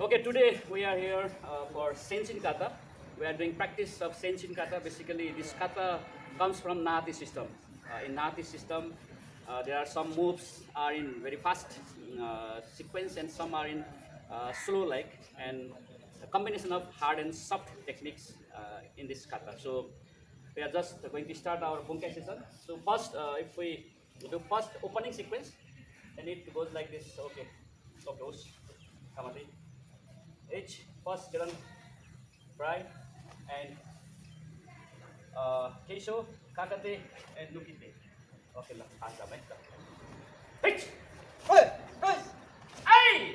Okay, today we are here for Senshin Kata. We are doing practice of Senshin Kata. Basically, this kata comes from Nahati system. In Nahati system, there are some moves are in very fast sequence and some are in slow like, and a combination of hard and soft techniques in this kata. So we are just going to start our bunkai session. So first, if we do first opening sequence, then it goes like this. Okay, okay, Kamati. H first Kiran Brai and Kesho, Kakate and Lukite. Okay lah, answer right. H. Hey, hey. I.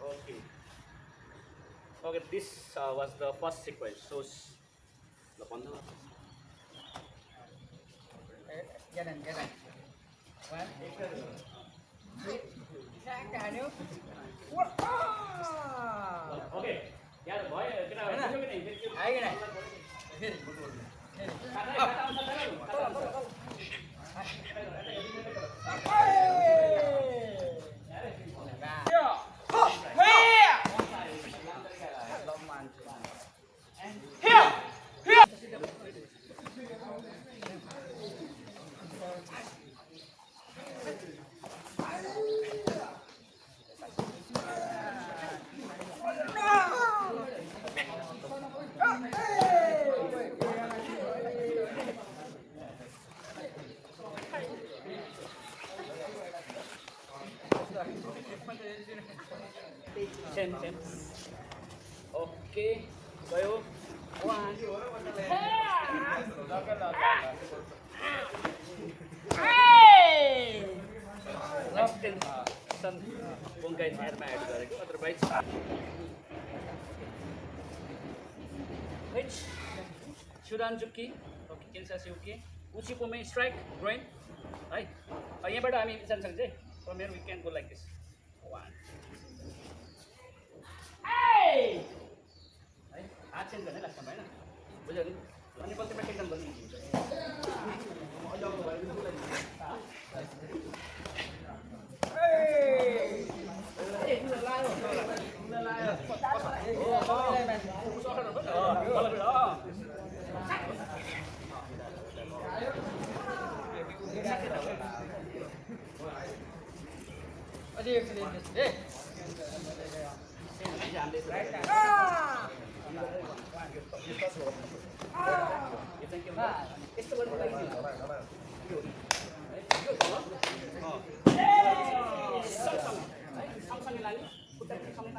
Okay. Okay, this was the first sequence. So, the one. Jalan. One. Kanu. Wah. Okay. Yeah, boy, kita tunjuk ni. Ayo ni. Kata answer. Same. Okay. Bayo. One. Hey! Extension bunkai हेरमा add गरेको otherwise H Shuranjuki okay Kinshasa Uchipume strike groin है यहाँबाट हामी निशान सक्छ from here we can go like this one है हात change गर्ने लाग्छ हैन बुझ्यो नि अनि कतिमा टेक्न गर्नु यस्तो गर्नु लागि सँगसँगै लाग्यो खुट्टा सँगै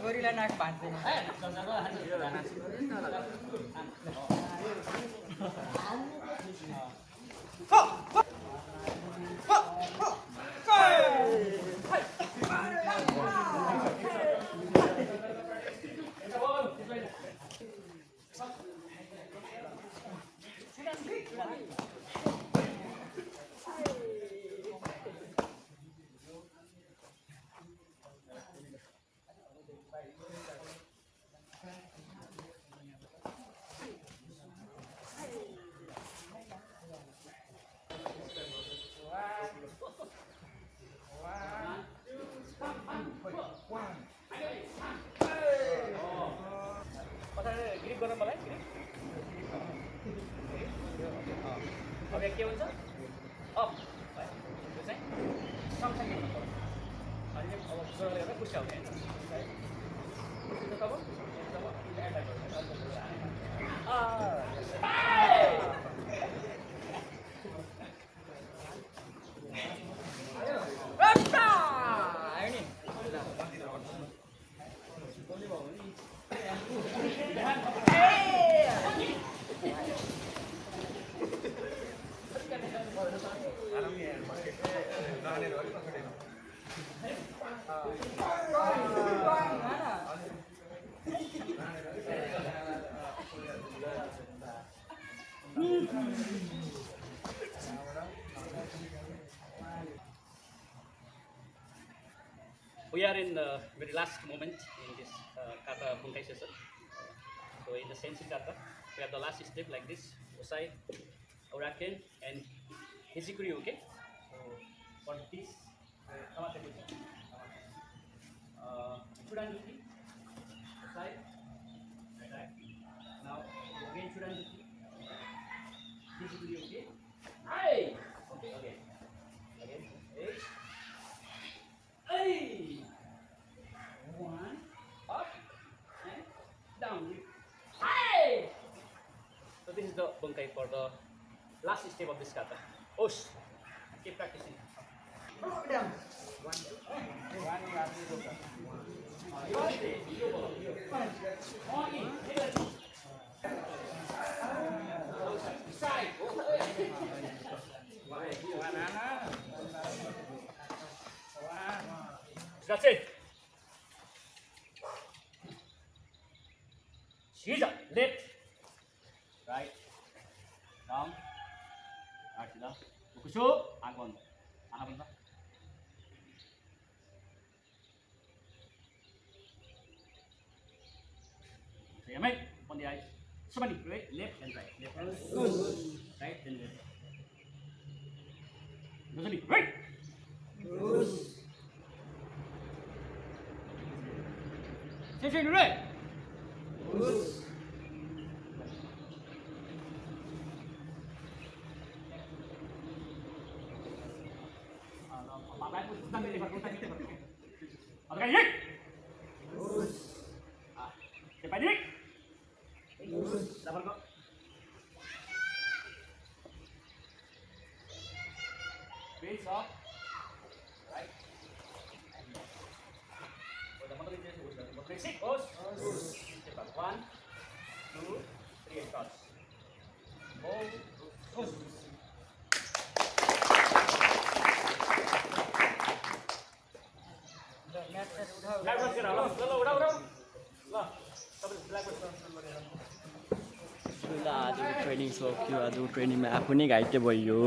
Gorila nak pantai. ग्रिप गर्न मलाई अब के हुन्छ अफ है त्यो चाहिँ सँगसँगै हुनु पर्छ अनि अब जोडले गर्दा पुस्या हुने तब We are in the very last moment in this kata bunkai session. So in the Senshin kata, we have the last step like this: Osai, Oraken, and Hizikuri. Okay. So for this, Churanjuki, Osai, attack. Now again Churanjuki, Hizikuri. Okay. Hey. Okay. Okay. Again. Hey. Hey. One, up, and down. Hey! So this is the bunkai for the last step of this kata. Osh, keep practicing. Side. That's it. Shiza, left, right, down, right, sida, ukusho, agon, banda. So, mate, on the eyes. Somebody, right, left and right, left and right, right and left. Somebody, right. Senshin, right. Okay, Nick. Cepat Nick. Sabar kok. Face off. Right. Udah motor ini sudah. Motor sik, bos. Cepat. 1, 2, 3 shots. Oh. आज training सक्यो आज ट्रेनिङमा आफू नै घाइते भयो